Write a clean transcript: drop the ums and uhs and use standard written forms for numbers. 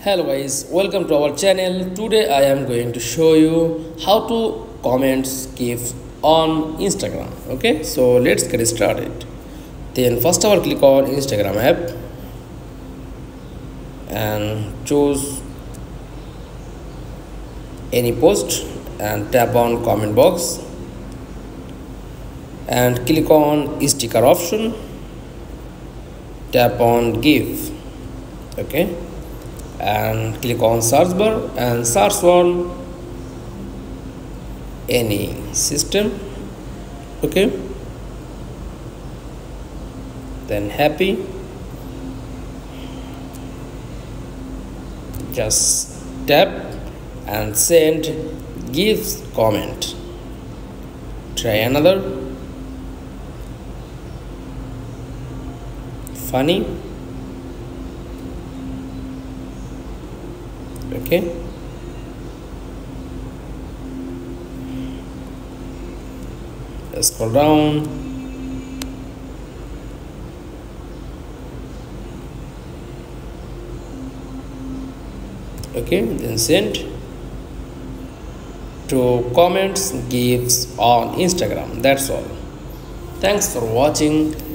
Hello guys, welcome to our channel. Today I am going to show you how to comment GIF on Instagram. Okay, so let's get started. Then first of all, click on Instagram app and choose any post and tap on comment box and click on sticker option. Tap on GIF. Okay, and click on search bar and search on any system. Okay, then happy, just tap and send Gifs comment. Try another funny. Okay, scroll down. Okay, then send to comments GIFs on Instagram. That's all. Thanks for watching.